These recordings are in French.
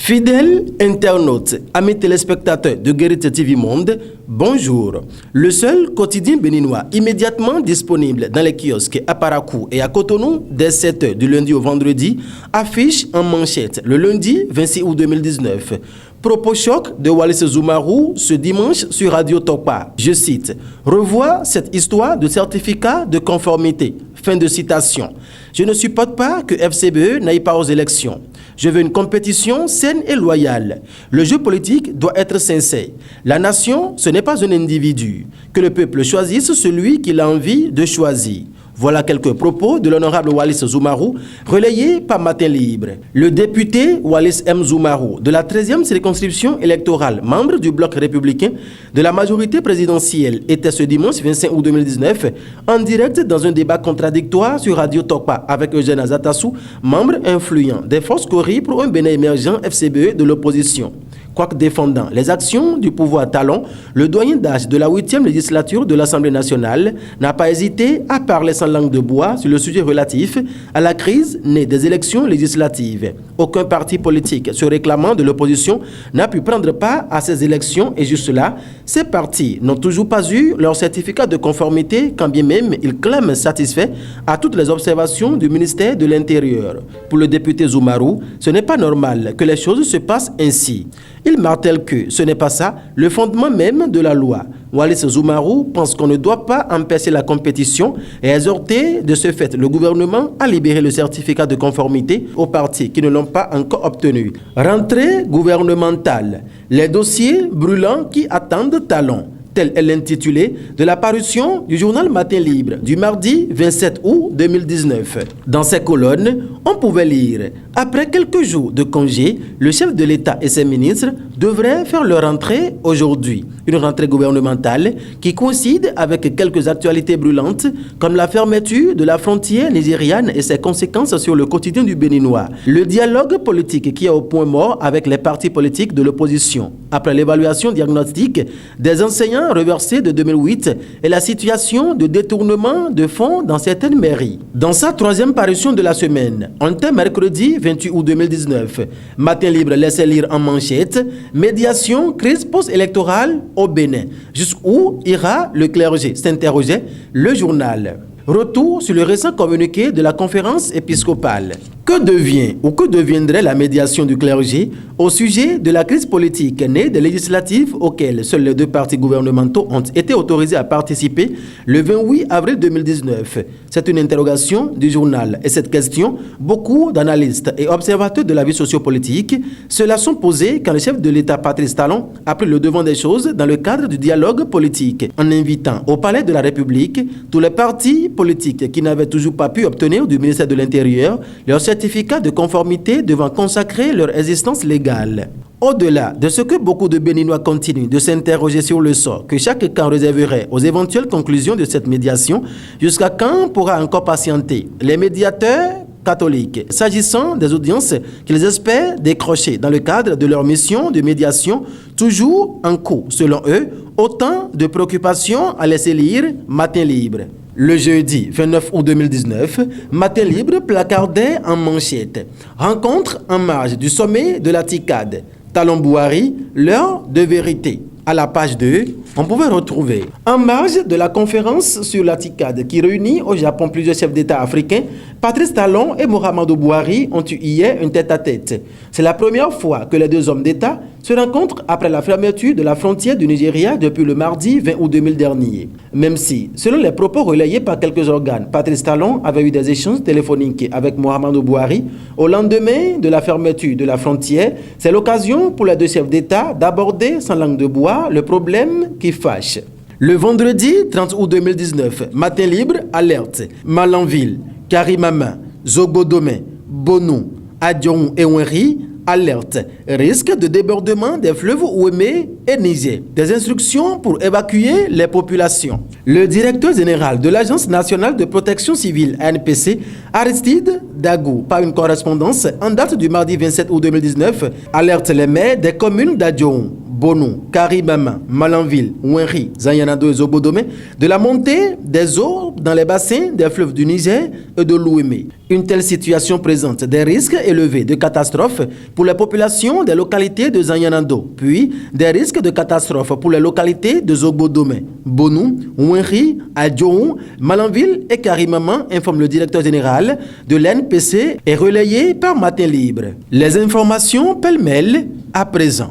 Fidèles internautes, amis téléspectateurs de Guérite TV Monde, bonjour. Le seul quotidien béninois immédiatement disponible dans les kiosques à Parakou et à Cotonou dès 7h du lundi au vendredi affiche en manchette le lundi 26 août 2019. Propos choc de Wallace Zoumarou ce dimanche sur Radio Tokpa. Je cite, « Revois cette histoire de certificat de conformité. » Fin de citation. Je ne supporte pas que FCBE n'aille pas aux élections. Je veux une compétition saine et loyale. Le jeu politique doit être sincère. La nation, ce n'est pas un individu. Que le peuple choisisse celui qu'il a envie de choisir. Voilà quelques propos de l'honorable Wallace Zoumarou, relayés par Matin Libre. Le député Wallace M. Zoumarou, de la 13e circonscription électorale, membre du bloc républicain de la majorité présidentielle, était ce dimanche 25 août 2019 en direct dans un débat contradictoire sur Radio Tokpa avec Eugène Azatassou, membre influent des forces Cori pour un Bénin émergent FCBE de l'opposition. Quoique défendant les actions du pouvoir talon, le doyen d'âge de la 8e législature de l'Assemblée nationale n'a pas hésité à parler sans langue de bois sur le sujet relatif à la crise née des élections législatives. Aucun parti politique se réclamant de l'opposition n'a pu prendre part à ces élections et juste là, ces partis n'ont toujours pas eu leur certificat de conformité quand bien même ils clament satisfaits à toutes les observations du ministère de l'Intérieur. Pour le député Zoumarou, ce n'est pas normal que les choses se passent ainsi. Il martèle que ce n'est pas ça le fondement même de la loi. Wallace Zoumarou pense qu'on ne doit pas empêcher la compétition et exhorter de ce fait le gouvernement à libérer le certificat de conformité aux partis qui ne l'ont pas encore obtenu. Rentrée gouvernementale, les dossiers brûlants qui attendent talon. Tel est l'intitulé de la parution du journal Matin Libre du mardi 27 août 2019. Dans ces colonnes, on pouvait lire « Après quelques jours de congé, le chef de l'État et ses ministres devraient faire leur rentrée aujourd'hui. Une rentrée gouvernementale qui coïncide avec quelques actualités brûlantes comme la fermeture de la frontière nigériane et ses conséquences sur le quotidien du Béninois. Le dialogue politique qui est au point mort avec les partis politiques de l'opposition. Après l'évaluation diagnostique des enseignants reversé de 2008 et la situation de détournement de fonds dans certaines mairies. Dans sa troisième parution de la semaine, on était mercredi 28 août 2019, Matin Libre laissait lire en manchette « Médiation, crise post-électorale au Bénin. Jusqu'où ira le clergé ?» s'interrogeait le journal. Retour sur le récent communiqué de la conférence épiscopale. Que devient ou que deviendrait la médiation du clergé au sujet de la crise politique née des législatives auxquelles seuls les deux partis gouvernementaux ont été autorisés à participer le 28 avril 2019? C'est une interrogation du journal. Et cette question, beaucoup d'analystes et observateurs de la vie sociopolitique se la sont posées quand le chef de l'État, Patrice Talon, a pris le devant des choses dans le cadre du dialogue politique, en invitant au Palais de la République tous les partis politiques qui n'avaient toujours pas pu obtenir du ministère de l'Intérieur leur certificat de conformité devant consacrer leur existence légale. Au-delà de ce que beaucoup de Béninois continuent de s'interroger sur le sort que chaque camp réserverait aux éventuelles conclusions de cette médiation, jusqu'à quand pourra encore patienter les médiateurs catholiques, s'agissant des audiences qu'ils espèrent décrocher dans le cadre de leur mission de médiation, toujours en cours, selon eux, autant de préoccupations à laisser lire Matin Libre. Le jeudi 29 août 2019, Matin Libre placardait en manchette « Rencontre en marge du sommet de la TICAD. Talon Bouhari, l'heure de vérité ». À la page 2, on pouvait retrouver en marge de la conférence sur la TICAD qui réunit au Japon plusieurs chefs d'État africains, Patrice Talon et Mohamedou Bouhari ont eu hier un tête-à-tête. C'est la première fois que les deux hommes d'État se rencontrent après la fermeture de la frontière du Nigeria depuis le mardi 20 août 2000 dernier. Même si, selon les propos relayés par quelques organes, Patrice Talon avait eu des échanges téléphoniques avec Mohamedou Bouhari au lendemain de la fermeture de la frontière, c'est l'occasion pour les deux chefs d'État d'aborder sans langue de bois le problème qui fâche. Le vendredi 30 août 2019, Matin Libre alerte Malanville, Karimama, Zogodomé, Bonou, Adjon et Ouenri alerte risque de débordement des fleuves Ouémé et Niger. Des instructions pour évacuer les populations. Le directeur général de l'Agence nationale de protection civile ANPC, Aristide Dagou, par une correspondance en date du mardi 27 août 2019, alerte les maires des communes d'Adjon, Bonou, Karibama, Malanville, Ouenri, Zanyanado et Zobodome, de la montée des eaux dans les bassins des fleuves du Niger et de l'Ouémé. Une telle situation présente des risques élevés de catastrophes pour les populations des localités de Zanyanado, puis des risques de catastrophes pour les localités de Zobodome, Bonou, Ouenri, Adjoun, Malanville et Karimama, informe le directeur général de l'NPC et relayé par Matin Libre. Les informations pêle-mêle à présent.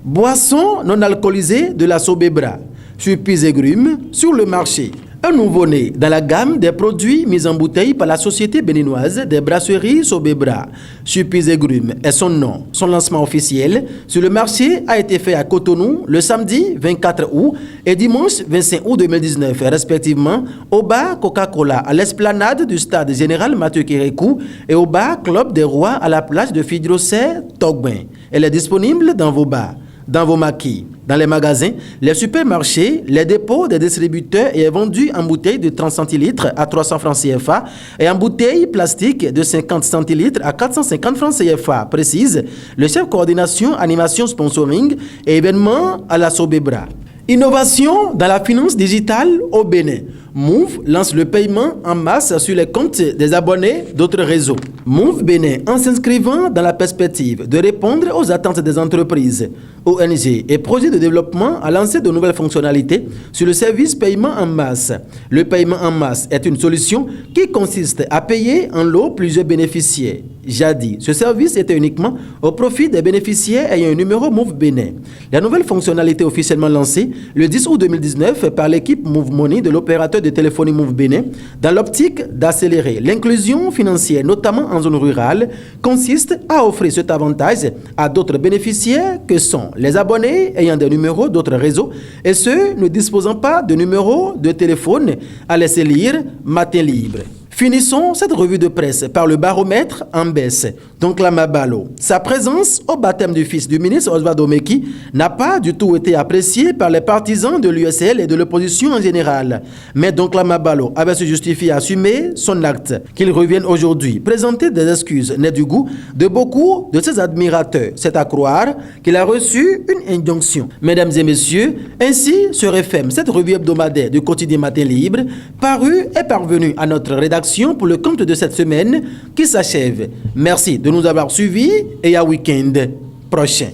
Boisson non alcoolisée de la Sobebra, surprise et grumes sur le marché. Un nouveau-né dans la gamme des produits mis en bouteille par la société béninoise des brasseries Sobebra. Surprise et grumes est son nom. Son lancement officiel sur le marché a été fait à Cotonou le samedi 24 août et dimanche 25 août 2019, respectivement au bar Coca-Cola à l'esplanade du stade général Mathieu Kérékou et au bar Club des Rois à la plage de Fidrosset, Togbin. Elle est disponible dans vos bars, dans vos maquis, dans les magasins, les supermarchés, les dépôts des distributeurs et est vendu en bouteille de 30 centilitres à 300 francs CFA et en bouteille plastique de 50 centilitres à 450 francs CFA, précise le chef coordination, animation, sponsoring et événements à la Sobebra. Innovation dans la finance digitale au Bénin. Move lance le paiement en masse sur les comptes des abonnés d'autres réseaux. Move Bénin, en s'inscrivant dans la perspective de répondre aux attentes des entreprises, ONG et projets de développement, a lancé de nouvelles fonctionnalités sur le service paiement en masse. Le paiement en masse est une solution qui consiste à payer en lot plusieurs bénéficiaires. Jadis, ce service était uniquement au profit des bénéficiaires ayant un numéro Move Bénin. La nouvelle fonctionnalité officiellement lancée le 10 août 2019 par l'équipe Move Money de l'opérateur de téléphonie Move Bénin, dans l'optique d'accélérer l'inclusion financière, notamment en zone rurale, consiste à offrir cet avantage à d'autres bénéficiaires que sont les abonnés ayant des numéros d'autres réseaux et ceux ne disposant pas de numéro de téléphone, à laisser lire Matin Libre. Finissons cette revue de presse par le baromètre en baisse. Donc la Mabalo, sa présence au baptême du fils du ministre Oswald Omeki n'a pas du tout été appréciée par les partisans de l'USL et de l'opposition en général. Mais donc la Mabalo avait se justifié à assumer son acte. Qu'il revienne aujourd'hui présenter des excuses n'est du goût de beaucoup de ses admirateurs. C'est à croire qu'il a reçu une injonction. Mesdames et messieurs, ainsi se referme cette revue hebdomadaire du quotidien Matin Libre, parue et parvenue à notre rédaction pour le compte de cette semaine qui s'achève. Merci de nous avoir suivis et à week-end prochain.